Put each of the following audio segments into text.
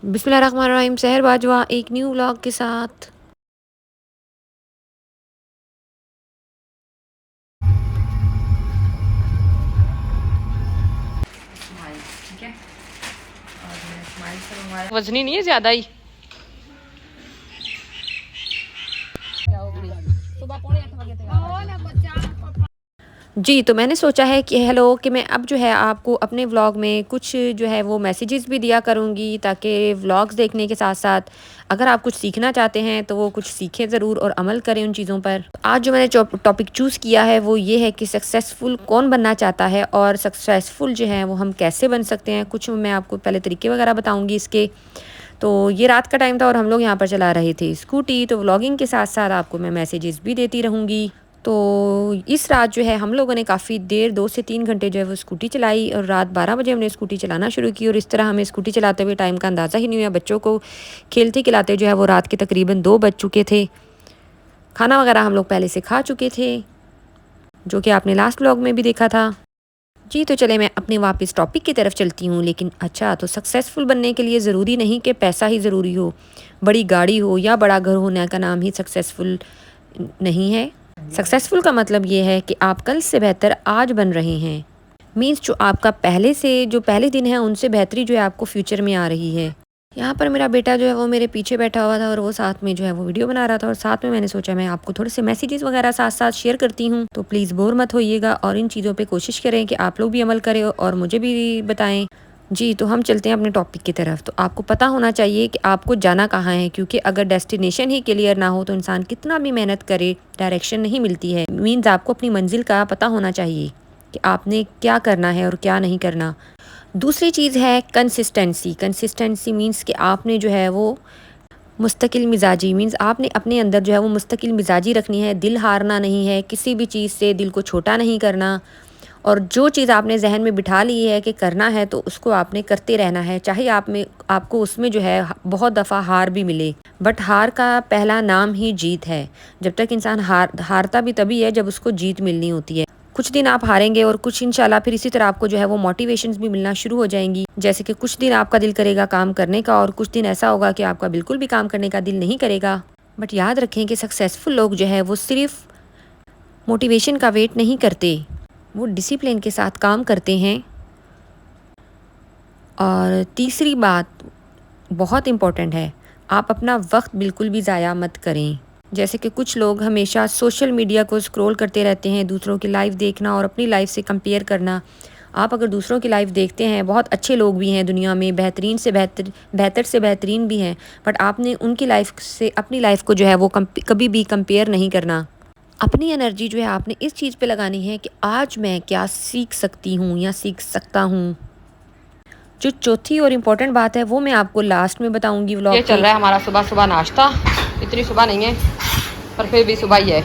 बिस्मिल्लाहिर्रहमानिर्रहीम। सहर बाजवा एक न्यू व्लॉग के साथ। ठीक है, और मैं स्माइल से मंगवाया। वजनी नहीं है ज़्यादा ही। सुबह पौने 8 बजे तैयार। जी, तो मैंने सोचा है कि हेलो कि मैं अब जो है आपको अपने व्लॉग में कुछ जो है वो मैसेजेस भी दिया करूँगी, ताकि व्लॉग्स देखने के साथ-साथ अगर आप कुछ सीखना चाहते हैं तो वो कुछ सीखें ज़रूर और अमल करें उन चीज़ों पर। आज जो मैंने टॉपिक चूज़ किया है वो ये है कि सक्सेसफुल कौन बनना चाहता है और सक्सेसफुल जो है वो हम कैसे बन सकते हैं। कुछ मैं आपको पहले तरीके वगैरह बताऊँगी इसके। तो ये रात का टाइम था और हम लोग यहाँ पर चला रहे थे स्कूटी, तो व्लॉगिंग के साथ-साथ आपको मैं मैसेजेस भी देती रहूँगी। तो इस रात जो है हम लोगों ने काफ़ी देर 2 से 3 घंटे जो है वो स्कूटी चलाई और रात 12 बजे हमने स्कूटी चलाना शुरू की और इस तरह हमें स्कूटी चलाते हुए टाइम का अंदाज़ा ही नहीं हुआ। बच्चों को खिलाते जो है वो रात के तकरीबन 2 बज चुके थे। खाना वगैरह हम लोग पहले से खा चुके थे, जो कि आपने लास्ट व्लॉग में भी देखा था। जी, तो चले मैं अपने वापस टॉपिक की तरफ चलती हूँ। लेकिन अच्छा, तो सक्सेसफुल बनने के लिए ज़रूरी नहीं कि पैसा ही ज़रूरी हो, बड़ी गाड़ी हो या बड़ा घर होने का नाम ही सक्सेसफुल नहीं है। सक्सेसफुल का मतलब ये है कि आप कल से बेहतर आज बन रहे हैं। मीन्स जो आपका पहले से जो पहले दिन है उनसे बेहतरी जो है आपको फ्यूचर में आ रही है। यहाँ पर मेरा बेटा जो है वो मेरे पीछे बैठा हुआ था और वो साथ में जो है वो वीडियो बना रहा था और साथ में मैंने सोचा मैं आपको थोड़े से मैसेजेस वगैरह साथ साथ शेयर करती हूँ। तो प्लीज़ बोर मत होइएगा और इन चीज़ों पे कोशिश करें कि आप लोग भी अमल करें और मुझे भी बताएं। जी, तो हम चलते हैं अपने टॉपिक की तरफ। तो आपको पता होना चाहिए कि आपको जाना कहाँ है, क्योंकि अगर डेस्टिनेशन ही क्लियर ना हो तो इंसान कितना भी मेहनत करे डायरेक्शन नहीं मिलती है। मीन्स आपको अपनी मंजिल का पता होना चाहिए कि आपने क्या करना है और क्या नहीं करना। दूसरी चीज़ है कंसिस्टेंसी। कंसिस्टेंसी मीन्स कि आपने जो है वो मुस्तकिल मिजाजी मीन्स आपने अपने अंदर जो है वो मुस्तकिल मिजाजी रखनी है। दिल हारना नहीं है, किसी भी चीज़ से दिल को छोटा नहीं करना। और जो चीज़ आपने जहन में बिठा ली है कि करना है तो उसको आपने करते रहना है, चाहे आपको उसमें जो है बहुत दफ़ा हार भी मिले। बट हार का पहला नाम ही जीत है। जब तक इंसान हारता भी तभी है जब उसको जीत मिलनी होती है। कुछ दिन आप हारेंगे और कुछ इंशाल्लाह फिर इसी तरह आपको जो है वो मोटिवेशंस भी मिलना शुरू हो जाएंगी। जैसे कि कुछ दिन आपका दिल करेगा काम करने का और कुछ दिन ऐसा होगा कि आपका बिल्कुल भी काम करने का दिल नहीं करेगा। बट याद रखें कि सक्सेसफुल लोग जो है वो सिर्फ मोटिवेशन का वेट नहीं करते, वो डिसिप्लिन के साथ काम करते हैं। और तीसरी बात बहुत इम्पॉर्टेंट है, आप अपना वक्त बिल्कुल भी ज़ाया मत करें। जैसे कि कुछ लोग हमेशा सोशल मीडिया को स्क्रॉल करते रहते हैं, दूसरों की लाइफ देखना और अपनी लाइफ से कंपेयर करना। आप अगर दूसरों की लाइफ देखते हैं, बहुत अच्छे लोग भी हैं दुनिया में, बेहतरीन से बेहतर से बेहतरीन भी हैं, बट आपने उनकी लाइफ से अपनी लाइफ को जो है वो कभी भी कंपेयर नहीं करना। अपनी एनर्जी जो है आपने इस चीज़ पे लगानी है कि आज मैं क्या सीख सकती हूँ या सीख सकता हूँ। जो चौथी और इम्पोर्टेंट बात है वो मैं आपको लास्ट में बताऊंगी व्लॉग ये चल रहा है हमारा सुबह सुबह नाश्ता। इतनी सुबह नहीं है पर फिर भी सुबह ही है।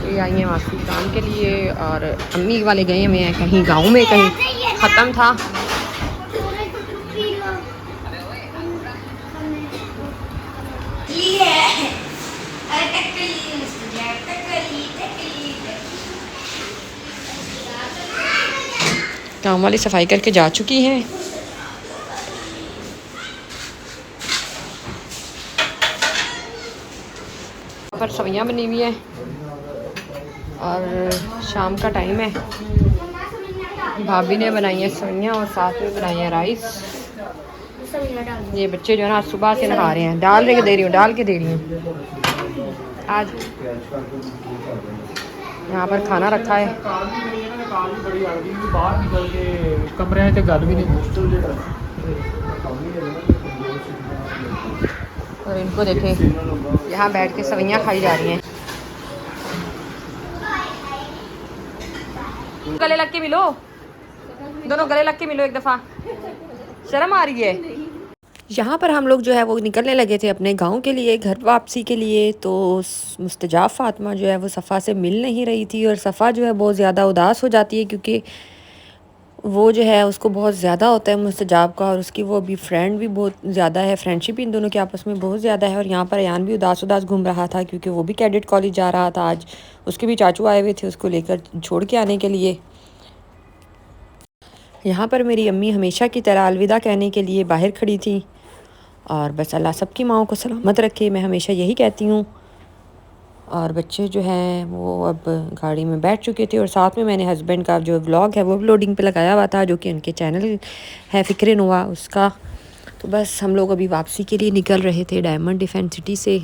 ये आई हैं मासी काम के लिए और अम्मी वाले गए हुए हैं कहीं गांव में, कहीं ख़त्म था। काम वाली सफाई करके जा चुकी हैं। पर सब्जियां बनी हुई है और शाम का टाइम है। भाभी ने बनाई है सब्जियां और साथ में बनाई है राइस। ये बच्चे जो है ना सुबह से नहा रहे हैं, डाल के दे रही हूँ। आज यहाँ पर खाना रखा है। कमरे से गल भी नहीं। और इनको देखें यहाँ बैठ के सवैयाँ खाई जा रही हैं। गले लग के मिलो, दोनों गले लग के मिलो एक दफ़ा, शर्म आ रही है। यहाँ पर हम लोग जो है वो निकलने लगे थे अपने गांव के लिए, घर वापसी के लिए। तो मुस्तजाब फ़ातिमा जो है वो सफ़ा से मिल नहीं रही थी और सफ़ा जो है बहुत ज़्यादा उदास हो जाती है, क्योंकि वो जो है उसको बहुत ज़्यादा होता है मुस्तजाब का, और उसकी वो अभी फ्रेंड भी बहुत ज़्यादा है, फ्रेंडशिप इन दोनों के आपस में बहुत ज़्यादा है। और यहाँ पर अयान भी उदास उदास घूम रहा था, क्योंकि वो भी कैडेट कॉलेज जा रहा था। आज उसके भी चाचू आए हुए थे उसको लेकर छोड़ के आने के लिए। यहाँ पर मेरी अम्मी हमेशा की तरह अलविदा कहने के लिए बाहर खड़ी थी और बस अल्लाह सबकी माओं को सलामत रखे, मैं हमेशा यही कहती हूँ। और बच्चे जो हैं वो अब गाड़ी में बैठ चुके थे और साथ में मैंने हस्बैंड का जो व्लॉग है वो लोडिंग पे लगाया हुआ था, जो कि उनके चैनल है फ़िक्र नुवा उसका। तो बस हम लोग अभी वापसी के लिए निकल रहे थे डायमंड डिफेंस सिटी से।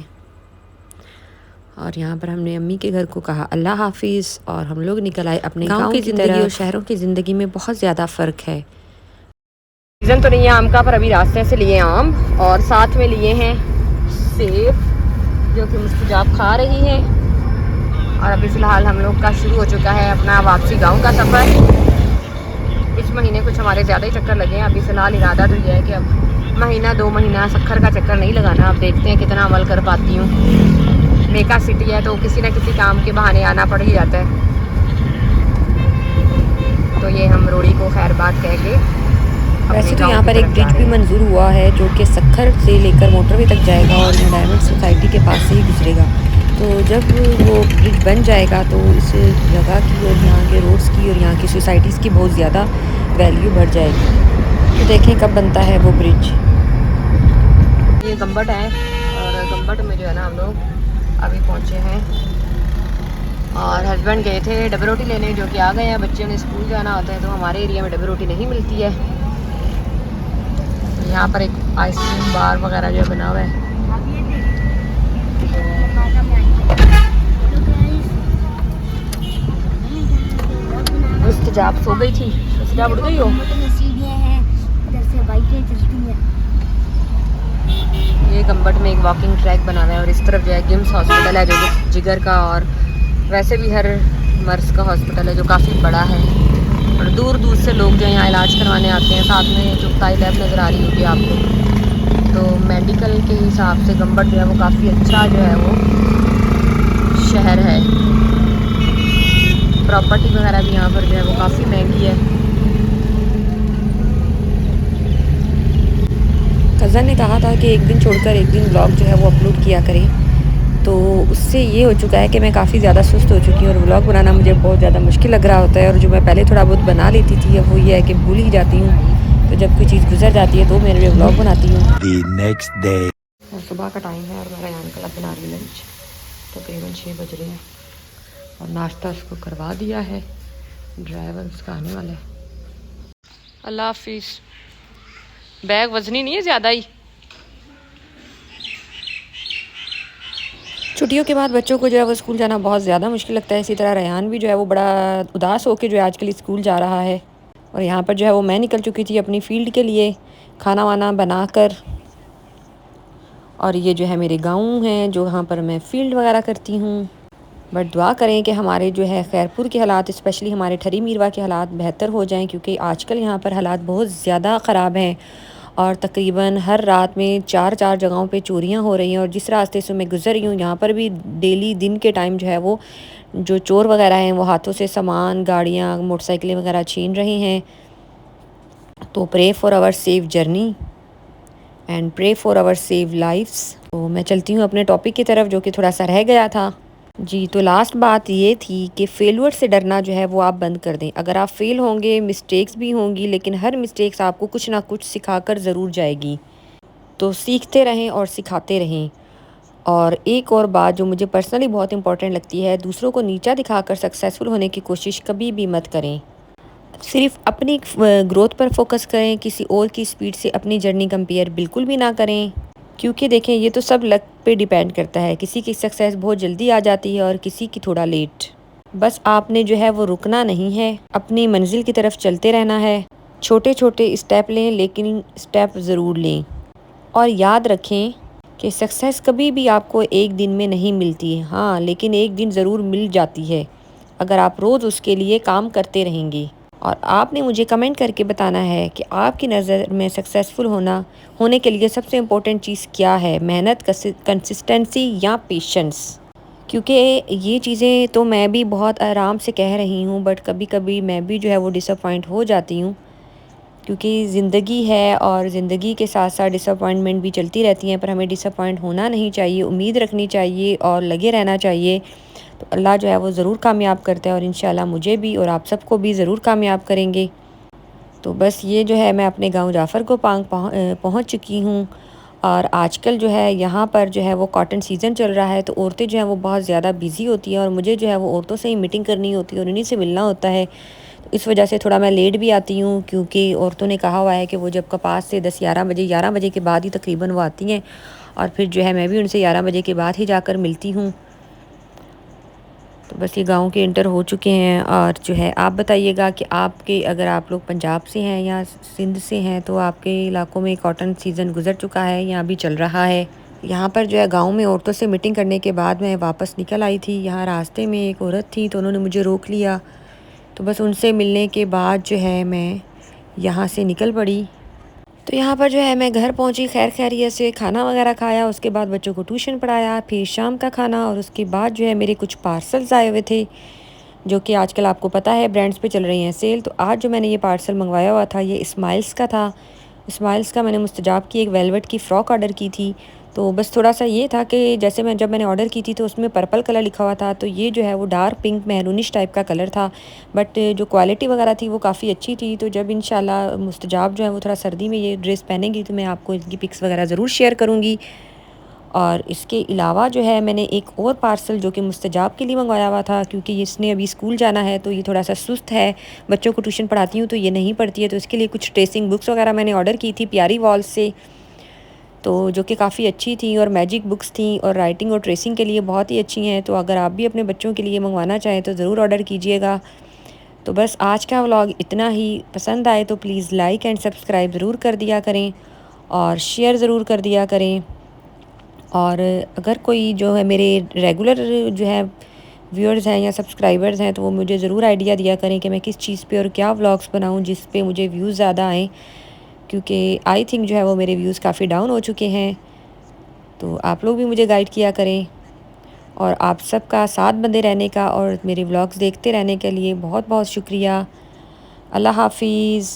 और यहाँ पर हमने अम्मी के घर को कहा अल्लाह हाफिज़ और हम लोग निकल आए अपने गाँव की ज़िंदगी और शहरों की ज़िंदगी में बहुत ज़्यादा फ़र्क है। सीज़न तो नहीं है आम का, पर अभी रास्ते से लिए आम और साथ में लिए हैं सेब, जो कि मुस्तजाब खा रही है। और अभी फ़िलहाल हम लोग का शुरू हो चुका है अपना वापसी गांव का सफ़र। इस महीने कुछ हमारे ज़्यादा ही चक्कर लगे हैं। अभी फ़िलहाल इरादा तो यह है कि अब महीना 2 महीना शक्कर का चक्कर नहीं लगाना। अब देखते हैं कितना अमल कर पाती हूँ। मेका सिटी है तो किसी न किसी काम के बहाने आना पड़ ही जाता है। तो ये हम रोड़ी को खैर बात कह के वैसे तो यहाँ पर एक ब्रिज भी मंजूर हुआ है जो कि सक्खर से लेकर मोटरवे तक जाएगा और ये डायमंड सोसाइटी के पास से ही गुजरेगा। तो जब वो ब्रिज बन जाएगा तो इस जगह की और यहाँ के रोड्स की और यहाँ की सोसाइटीज़ की बहुत ज़्यादा वैल्यू बढ़ जाएगी। तो देखें कब बनता है वो ब्रिज। ये गम्बट है और गम्बट में जो है ना हम लोग अभी पहुँचे हैं और हस्बैंड गए थे डबल रोटी लेने, जो कि आ गए हैं। बच्चे ने स्कूल जाना होता है तो हमारे एरिया में डबल रोटी नहीं मिलती है। यहाँ पर एक आइसक्रीम बार वगैरह जो बना हुआ है। मुस्तजाब सो गई थी, मुस्तजाब उठ गई हो। ये गम्बट में एक वॉकिंग ट्रैक बना हुआ है और इस तरफ जो है गिम्स हॉस्पिटल है जो कि जिगर का और वैसे भी हर मर्ज का हॉस्पिटल है जो काफ़ी बड़ा है और दूर दूर से लोग जो यहाँ इलाज करवाने आते हैं। साथ में चुगताई लैब नज़र आ रही होगी आपको। तो मेडिकल के हिसाब से गम्बट जो है वो काफ़ी अच्छा जो है वो शहर है। प्रॉपर्टी वगैरह भी यहाँ पर जो है वो काफ़ी महंगी है। कज़न ने कहा था कि एक दिन छोड़कर एक दिन व्लॉग जो है वो अपलोड किया करें, तो उससे ये हो चुका है कि मैं काफ़ी ज़्यादा सुस्त हो चुकी हूँ और व्लॉग बनाना मुझे बहुत ज़्यादा मुश्किल लग रहा होता है। और जो मैं पहले थोड़ा बहुत बना लेती थी अब वो ये है कि भूल ही जाती हूँ। तो जब कोई चीज़ गुजर जाती है तो मेरे लिए व्लॉग बनाती हूँ। और सुबह का टाइम है और मेरा यहाँ निकला बना रही लंच, तकरीबन 6 बज रहे हैं और नाश्ता उसको करवा दिया है। ड्राइवर उसका आने वाला है। अल्लाह हाफिज़। बैग वजनी नहीं है ज़्यादा ही। छुट्टियों के बाद बच्चों को जो है वो स्कूल जाना बहुत ज़्यादा मुश्किल लगता है। इसी तरह रेहान भी जो है वो बड़ा उदास होकर जो है आजकल स्कूल जा रहा है। और यहाँ पर जो है वो मैं निकल चुकी थी अपनी फ़ील्ड के लिए खाना वाना बनाकर। और ये जो है मेरे गाँव हैं जो यहाँ पर मैं फ़ील्ड वगैरह करती हूँ। बट दुआ करें कि हमारे जो है खैरपुर के हालात, स्पेशली हमारे ठरी मीरवा के हालात बेहतर हो जाएं, क्योंकि आजकल यहाँ पर हालात बहुत ज़्यादा ख़राब हैं और तकरीबन हर रात में 4 जगहों पे चोरियाँ हो रही हैं। और जिस रास्ते से मैं गुज़र रही हूँ यहाँ पर भी डेली दिन के टाइम जो है वो जो चोर वगैरह हैं वो हाथों से सामान, गाड़ियाँ, मोटरसाइकिलें वगैरह छीन रहे हैं। तो pray for our safe journey and pray for our save lifes. तो मैं चलती हूँ अपने टॉपिक की तरफ जो कि थोड़ा सा रह गया था। जी, तो लास्ट बात ये थी कि फेलियर से डरना जो है वो आप बंद कर दें। अगर आप फेल होंगे, मिस्टेक्स भी होंगी, लेकिन हर मिस्टेक्स आपको कुछ ना कुछ सिखाकर ज़रूर जाएगी। तो सीखते रहें और सिखाते रहें। और एक और बात जो मुझे पर्सनली बहुत इंपॉर्टेंट लगती है, दूसरों को नीचा दिखाकर सक्सेसफुल होने की कोशिश कभी भी मत करें। सिर्फ अपनी ग्रोथ पर फोकस करें, किसी और की स्पीड से अपनी जर्नी कंपेयर बिल्कुल भी ना करें। क्योंकि देखें ये तो सब लक पे डिपेंड करता है। किसी की सक्सेस बहुत जल्दी आ जाती है और किसी की थोड़ा लेट। बस आपने जो है वो रुकना नहीं है, अपनी मंजिल की तरफ चलते रहना है। छोटे छोटे स्टेप लें, लेकिन स्टेप ज़रूर लें। और याद रखें कि सक्सेस कभी भी आपको एक दिन में नहीं मिलती है, हाँ, लेकिन एक दिन ज़रूर मिल जाती है अगर आप रोज़ उसके लिए काम करते रहेंगे। और आपने मुझे कमेंट करके बताना है कि आपकी नज़र में सक्सेसफुल होने के लिए सबसे इम्पोर्टेंट चीज़ क्या है, मेहनत, कंसिस्टेंसी या पेशेंस। क्योंकि ये चीज़ें तो मैं भी बहुत आराम से कह रही हूँ, बट कभी कभी मैं भी जो है वो डिसअपॉइंट हो जाती हूँ, क्योंकि ज़िंदगी है और ज़िंदगी के साथ साथ डिसअपॉइंटमेंट भी चलती रहती हैं। पर हमें डिसअपॉइंट होना नहीं चाहिए, उम्मीद रखनी चाहिए और लगे रहना चाहिए। तो अल्लाह जो है वो ज़रूर कामयाब करता है और इंशाल्लाह मुझे भी और आप सबको भी ज़रूर कामयाब करेंगे। तो बस ये जो है मैं अपने गांव जाफ़र को पांग पहुंच चुकी हूँ। और आजकल जो है यहाँ पर जो है वो कॉटन सीज़न चल रहा है, तो औरतें जो हैं वो बहुत ज़्यादा बिज़ी होती हैं और मुझे जो है वो औरतों से ही मीटिंग करनी होती है और उन्हीं से मिलना होता है। तो इस वजह से थोड़ा मैं लेट भी आती हूँ, क्योंकि औरतों ने कहा हुआ है कि वो जब कपास से 11 बजे के बाद ही तकरीबन वो आती हैं, और फिर जो है मैं भी उनसे 11 बजे के बाद ही जाकर मिलती हूँ। तो बस ये गाँव के इंटर हो चुके हैं। और जो है आप बताइएगा कि आपके, अगर आप लोग पंजाब से हैं या सिंध से हैं, तो आपके इलाकों में कॉटन सीज़न गुज़र चुका है या अभी चल रहा है। यहाँ पर जो है गांव में औरतों से मीटिंग करने के बाद मैं वापस निकल आई थी। यहाँ रास्ते में एक औरत थी तो उन्होंने मुझे रोक लिया, तो बस उनसे मिलने के बाद जो है मैं यहाँ से निकल पड़ी। तो यहाँ पर जो है मैं घर पहुँची खैर खैरियत से, खाना वगैरह खाया, उसके बाद बच्चों को ट्यूशन पढ़ाया, फिर शाम का खाना, और उसके बाद जो है मेरे कुछ पार्सल्स आए हुए थे जो कि आजकल आपको पता है ब्रांड्स पे चल रही हैं सेल। तो आज जो मैंने ये पार्सल मंगवाया हुआ था ये स्माइल्स का था। स्माइल्स का मैंने मुस्तजाब की एक वेलवेट की फ़्रॉक ऑर्डर की थी। तो बस थोड़ा सा ये था कि जैसे जब मैंने ऑर्डर की थी तो उसमें पर्पल कलर लिखा हुआ था, तो ये जो है वो डार्क पिंक मैरूनिश टाइप का कलर था, बट जो क्वालिटी वगैरह थी वो काफ़ी अच्छी थी। तो जब इंशाल्लाह मुस्तजाब जो है वो थोड़ा सर्दी में ये ड्रेस पहनेंगी तो मैं आपको इनकी पिक्स वगैरह ज़रूर शेयर करूँगी। और इसके अलावा जो है मैंने एक और पार्सल जो कि मुस्तजाब के लिए मंगवाया हुआ था, क्योंकि इसने अभी स्कूल जाना है तो ये थोड़ा सा सुस्त है, बच्चों को ट्यूशन पढ़ाती हूँ तो ये नहीं पढ़ती है, तो इसके लिए कुछ ट्रेसिंग बुक्स वगैरह मैंने ऑर्डर की थी प्यारी वॉल्स से, तो जो कि काफ़ी अच्छी थी और मैजिक बुक्स थी और राइटिंग और ट्रेसिंग के लिए बहुत ही अच्छी हैं। तो अगर आप भी अपने बच्चों के लिए मंगवाना चाहें तो ज़रूर ऑर्डर कीजिएगा। तो बस आज का व्लॉग इतना ही। पसंद आए तो प्लीज़ लाइक एंड सब्सक्राइब ज़रूर कर दिया करें और शेयर ज़रूर कर दिया करें। और अगर कोई जो है मेरे रेगुलर जो है व्यूअर्स हैं या सब्सक्राइबर्स हैं तो वो मुझे ज़रूर आइडिया दिया करें कि मैं किस चीज़ पे और क्या व्लॉग्स बनाऊं जिस पे मुझे व्यूज़ ज़्यादा आएँ, क्योंकि आई थिंक जो है वो मेरे व्यूज़ काफ़ी डाउन हो चुके हैं। तो आप लोग भी मुझे गाइड किया करें। और आप सबका साथ बंधे रहने का और मेरे व्लॉग्स देखते रहने के लिए बहुत बहुत शुक्रिया। अल्लाह हाफिज़।